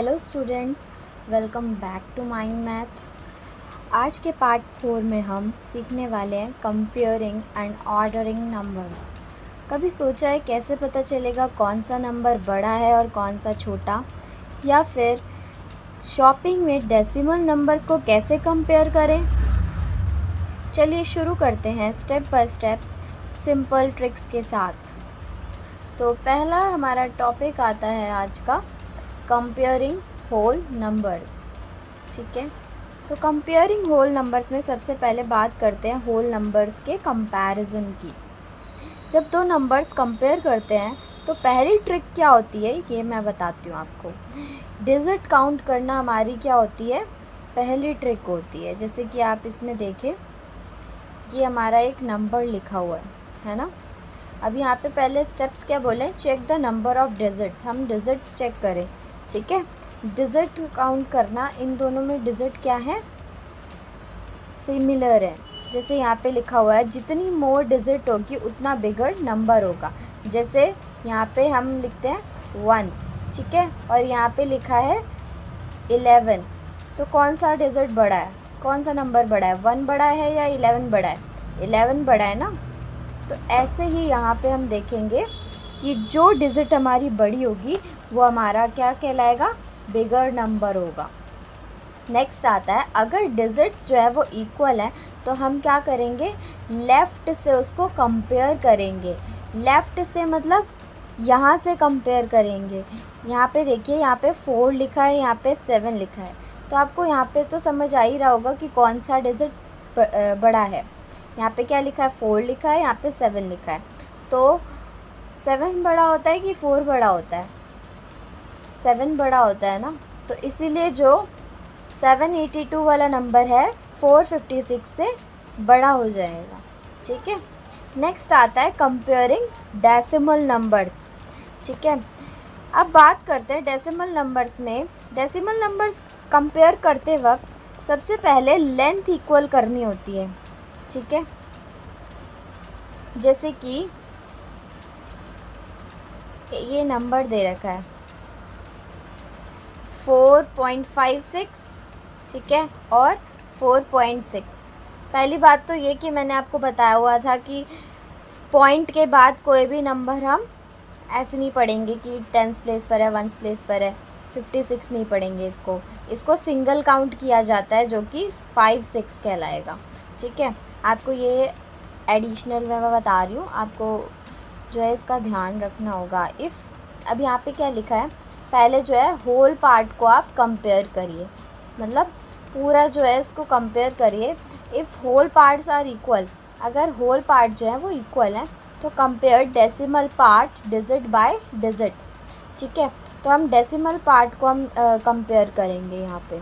Hello students, welcome back to mind math. आज के part 4 में हम सीखने वाले हैं कंपेयरिंग एंड ऑर्डरिंग नंबर्स। कभी सोचा है कैसे पता चलेगा कौन सा नंबर बड़ा है और कौन सा छोटा, या फिर शॉपिंग में डेसिमल नंबर्स को कैसे कंपेयर करें? चलिए शुरू करते हैं step by steps simple tricks के साथ। तो पहला हमारा टॉपिक आता है आज का कंपेयरिंग होल नंबर्स। ठीक है, तो कंपेयरिंग होल नंबर्स में सबसे पहले बात करते हैं होल नंबर्स के कंपैरिजन की। जब दो नंबर्स कंपेयर करते हैं तो पहली ट्रिक क्या होती है ये मैं बताती हूँ आपको। डिजिट काउंट करना हमारी क्या होती है, पहली ट्रिक होती है। जैसे कि आप इसमें देखें, ये हमारा एक नंबर लिखा हुआ है ना। अब यहाँ पे पहले स्टेप्स क्या बोले, check the number of digits. हम डिजिट्स चेक करें, ठीक है। डिजिट काउंट करना, इन दोनों में डिजिट क्या है, सिमिलर है। जैसे यहाँ पे लिखा हुआ है जितनी मोर डिजिट होगी उतना बिगर नंबर होगा। जैसे यहाँ पे हम लिखते हैं 1, ठीक है, और यहाँ पे लिखा है 11। तो कौन सा डिजिट बड़ा है, कौन सा नंबर बड़ा है, 1 बड़ा है या 11 बड़ा है? 11 बड़ा है ना। तो ऐसे ही यहाँ पे हम देखेंगे कि जो डिजिट हमारी बड़ी होगी वो हमारा क्या कहलाएगा, बिगर नंबर होगा। नेक्स्ट आता है, अगर डिजिट्स जो है वो इक्वल है तो हम क्या करेंगे, लेफ़्ट से उसको कंपेयर करेंगे। लेफ़्ट से मतलब यहाँ से कंपेयर करेंगे। यहाँ पे देखिए, यहाँ पे 4 लिखा है, यहाँ पे 7 लिखा है। तो आपको यहाँ पे तो समझ आ ही रहा होगा कि कौन सा डिजिट बड़ा है। यहाँ पे क्या लिखा है, 4 लिखा है, यहाँ पे 7 लिखा है। तो 7 बड़ा होता है कि 4 बड़ा होता है? 7 बड़ा होता है ना। तो इसीलिए जो 782 वाला नंबर है 456 से बड़ा हो जाएगा। ठीक है। नेक्स्ट आता है कंपेयरिंग डेसिमल नंबर्स। ठीक है, अब बात करते हैं डेसिमल नंबर्स में। डेसिमल नंबर्स कंपेयर करते वक्त सबसे पहले लेंथ इक्वल करनी होती है। ठीक है, जैसे कि ये नंबर दे रखा है 4.56, ठीक है, और 4.6। पहली बात तो ये कि मैंने आपको बताया हुआ था कि पॉइंट के बाद कोई भी नंबर हम ऐसे नहीं पढ़ेंगे कि 10th प्लेस पर है, 1st प्लेस पर है, 56 नहीं पढ़ेंगे। इसको सिंगल काउंट किया जाता है जो कि 5-6 कहलाएगा। ठीक है, आपको ये एडिशनल में मैं बता रही हूँ, आपको जो है इसका ध्यान रखना होगा। अब यहाँ पे क्या लिखा है, पहले जो है होल पार्ट को आप कंपेयर करिए, मतलब पूरा जो है इसको कंपेयर करिए। If whole parts are equal, अगर होल पार्ट जो है वो इक्वल है तो compare decimal part digit by digit. ठीक है, तो हम डेसिमल पार्ट को हम कंपेयर करेंगे यहाँ पे।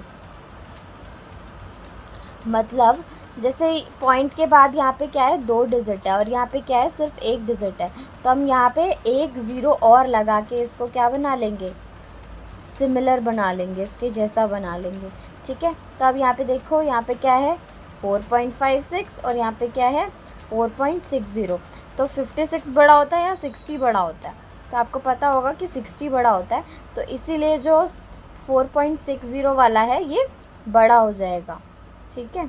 मतलब जैसे पॉइंट के बाद यहाँ पे क्या है, 2 डिजिट है, और यहाँ पे क्या है, सिर्फ 1 डिजिट है। तो हम यहाँ पे 1 0 और लगा के इसको क्या बना लेंगे, सिमिलर बना लेंगे, इसके जैसा बना लेंगे। ठीक है, तो अब यहाँ पे देखो, यहाँ पे क्या है 4.56 और यहाँ पे क्या है 4.60। तो 56 बड़ा होता है या 60 बड़ा होता है? तो आपको पता होगा कि 60 बड़ा होता है। तो इसीलिए जो 4.60 वाला है ये बड़ा हो जाएगा। ठीक है,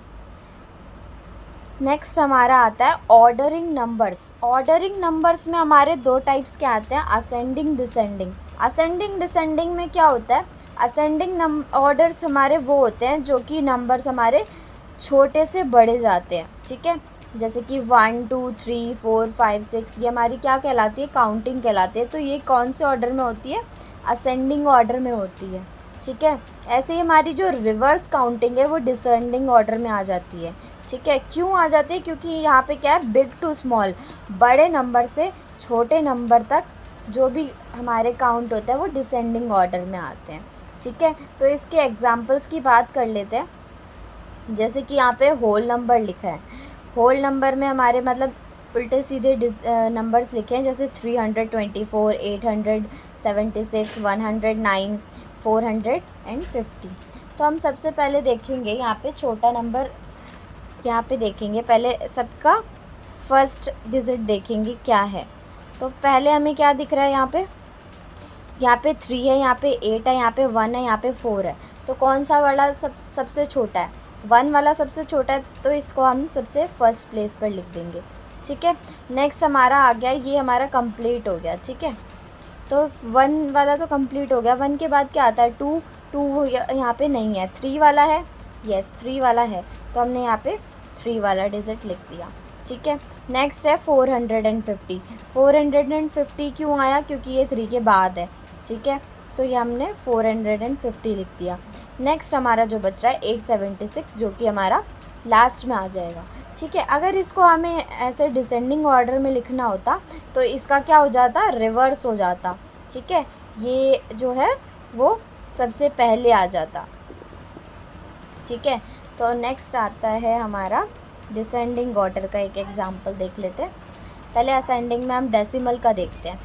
नेक्स्ट हमारा आता है ऑर्डरिंग नंबर्स। ऑर्डरिंग नंबर्स में हमारे 2 टाइप्स के आते हैं, असेंडिंग डिसेंडिंग। असेंडिंग डिसेंडिंग में क्या होता है, असेंडिंग ऑर्डर्स हमारे वो होते हैं जो कि नंबर्स हमारे छोटे से बड़े जाते हैं। ठीक है, जैसे कि 1 2 3 4 5 6, ये हमारी क्या कहलाती है, काउंटिंग कहलाती है। तो ये कौन से ऑर्डर में होती है, असेंडिंग ऑर्डर में होती है। ठीक है, ऐसे ही हमारी जो रिवर्स काउंटिंग है वो डिसेंडिंग ऑर्डर में आ जाती है। ठीक है, क्यों आ जाती है, क्योंकि यहाँ पे क्या है, बिग टू स्मॉल, बड़े नंबर से छोटे नंबर तक जो भी हमारे काउंट होता है वो डिसेंडिंग ऑर्डर में आते हैं। ठीक है, तो इसके एग्जांपल्स की बात कर लेते हैं। जैसे कि यहाँ पे होल नंबर लिखा है, होल नंबर में हमारे मतलब उल्टे सीधे नंबर्स लिखे हैं, जैसे 324, 876, 109, 450। तो हम सबसे पहले देखेंगे यहाँ पे छोटा नंबर, यहाँ पे देखेंगे पहले सबका फर्स्ट डिजिट देखेंगे क्या है। तो पहले हमें क्या दिख रहा है, यहाँ पे यहाँ पे 3 है, यहाँ पे 8 है, यहाँ पे 1 है, यहाँ पे 4 है। तो कौन सा वाला सबसे छोटा है? 1 वाला सबसे छोटा है, तो इसको हम सबसे फर्स्ट प्लेस पर लिख देंगे। ठीक है, नेक्स्ट हमारा आ गया, ये हमारा कंप्लीट हो गया। ठीक है, तो 1 वाला तो कंप्लीट हो गया। 1 के बाद क्या आता है? 2 यहाँ पे नहीं है। 3 वाला है, यस 3 वाला है, तो हमने यहाँ पे 3 वाला डिजिट लिख दिया। ठीक है, नेक्स्ट है 450। 450 क्यों आया? क्योंकि ये 3 के बाद है। ठीक है, तो ये हमने 450 लिख दिया। नेक्स्ट हमारा जो बच रहा है 876, जो कि हमारा लास्ट में आ जाएगा। ठीक है, अगर इसको हमें ऐसे डिसेंडिंग ऑर्डर में लिखना होता तो इसका क्या हो जाता? रिवर्स हो जाता। ठीक है, ये जो है वो सबसे पहले आ जाता। ठीक है, तो नेक्स्ट आता है हमारा डिसेंडिंग ऑर्डर का एक एग्जांपल देख लेते हैं। पहले असेंडिंग में हम डेसिमल का देखते हैं।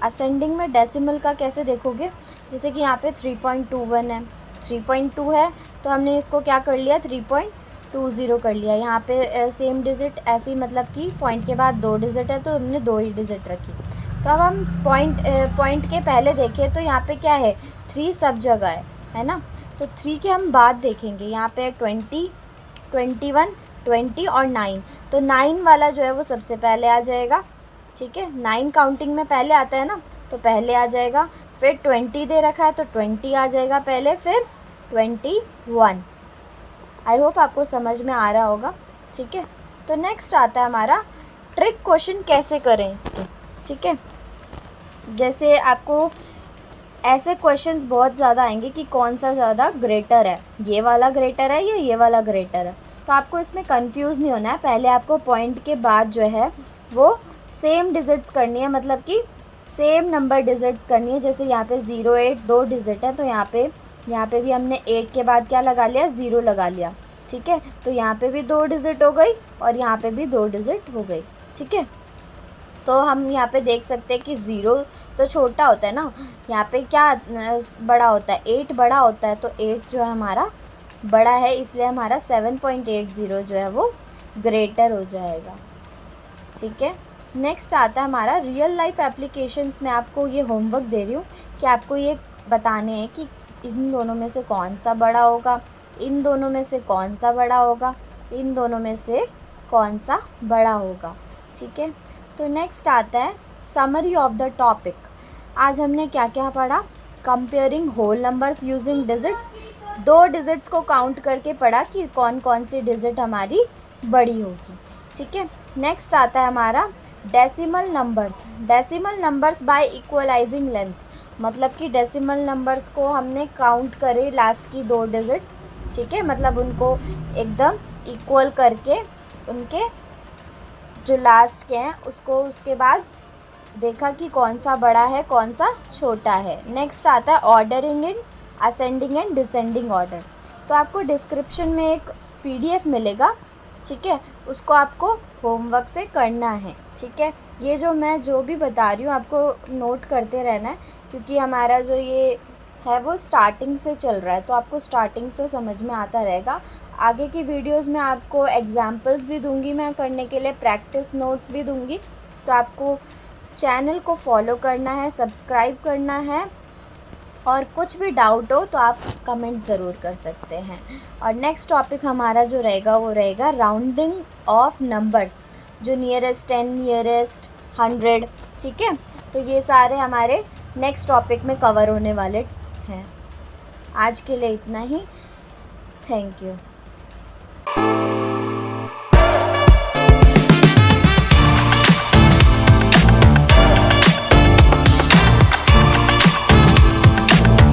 असेंडिंग में डेसिमल का कैसे देखोगे? जैसे कि यहाँ पे 3.21 है, 3.2 है, तो हमने इसको क्या कर लिया? 3.20 कर लिया। यहाँ पे सेम डिजिट ऐसे ही, मतलब कि पॉइंट के बाद 2 डिजिट है तो हमने 2 ही डिजिट रखी। तो अब हम पॉइंट के पहले देखें तो यहाँ पे क्या है? 3 सब जगह है ना। तो 3 के हम बाद देखेंगे, यहाँ पे 20, 21, 20 और 9। तो 9 वाला जो है वो सबसे पहले आ जाएगा। ठीक है, 9 काउंटिंग में पहले आता है ना, तो पहले आ जाएगा। फिर 20 दे रखा है तो 20 आ जाएगा पहले, फिर 21। आई होप आपको समझ में आ रहा होगा। ठीक है, तो नेक्स्ट आता है हमारा ट्रिक क्वेश्चन कैसे करें इसके। ठीक है, जैसे आपको ऐसे क्वेश्चंस बहुत ज़्यादा आएंगे कि कौन सा ज़्यादा ग्रेटर है, ये वाला ग्रेटर है या ये वाला ग्रेटर है। तो आपको इसमें कंफ्यूज नहीं होना है। पहले आपको पॉइंट के बाद जो है वो सेम डिजिट्स करनी है, मतलब कि सेम नंबर डिजिट्स करनी है। जैसे यहाँ पे 08 2 डिजिट है, तो यहाँ पे भी हमने 8 के बाद क्या लगा लिया? 0 लगा लिया। ठीक है, तो यहाँ पे भी 2 डिजिट हो गई और यहाँ पे भी 2 डिजिट हो गई। ठीक है, तो हम यहाँ पे देख सकते हैं कि 0 तो छोटा होता है ना, यहाँ पे क्या बड़ा होता है? 8 बड़ा होता है, तो 8 जो है हमारा बड़ा है, इसलिए हमारा 7.80 जो है वो ग्रेटर हो जाएगा। ठीक है, नेक्स्ट आता है हमारा रियल लाइफ एप्लीकेशंस में। आपको ये होमवर्क दे रही हूँ कि आपको ये बताने हैं कि इन दोनों में से कौन सा बड़ा होगा, इन दोनों में से कौन सा बड़ा होगा, इन दोनों में से कौन सा बड़ा होगा। ठीक है, तो नेक्स्ट आता है समरी ऑफ द टॉपिक। आज हमने क्या क्या पढ़ा? Comparing whole numbers using digits. 2 digits को काउंट करके पढ़ा कि कौन कौन सी डिजिट हमारी बड़ी होगी। ठीक है, नेक्स्ट आता है हमारा decimal numbers. Decimal numbers by equalising length, मतलब कि डेसिमल नंबर्स को हमने काउंट करे लास्ट की 2 डिजिट्स। ठीक है, मतलब उनको एकदम इक्वल करके उनके जो लास्ट के हैं उसको उसके बाद देखा कि कौन सा बड़ा है कौन सा छोटा है। नेक्स्ट आता है ordering in ascending and descending order. तो आपको डिस्क्रिप्शन में एक PDF मिलेगा। ठीक है, उसको आपको होमवर्क से करना है। ठीक है, ये जो भी बता रही हूँ आपको नोट करते रहना है, क्योंकि हमारा जो ये है वो स्टार्टिंग से चल रहा है, तो आपको स्टार्टिंग से समझ में आता रहेगा। आगे की वीडियोस में आपको एग्जांपल्स भी दूंगी मैं करने के लिए, प्रैक्टिस नोट्स भी दूंगी। तो आपको चैनल को फॉलो करना है, सब्सक्राइब करना है, और कुछ भी डाउट हो तो आप कमेंट ज़रूर कर सकते हैं। और नेक्स्ट टॉपिक हमारा जो रहेगा वो रहेगा राउंडिंग ऑफ नंबर्स, जो नियरेस्ट 10, नियरेस्ट 100। ठीक है, तो ये सारे हमारे नेक्स्ट टॉपिक में कवर होने वाले हैं। आज के लिए इतना ही। Thank you.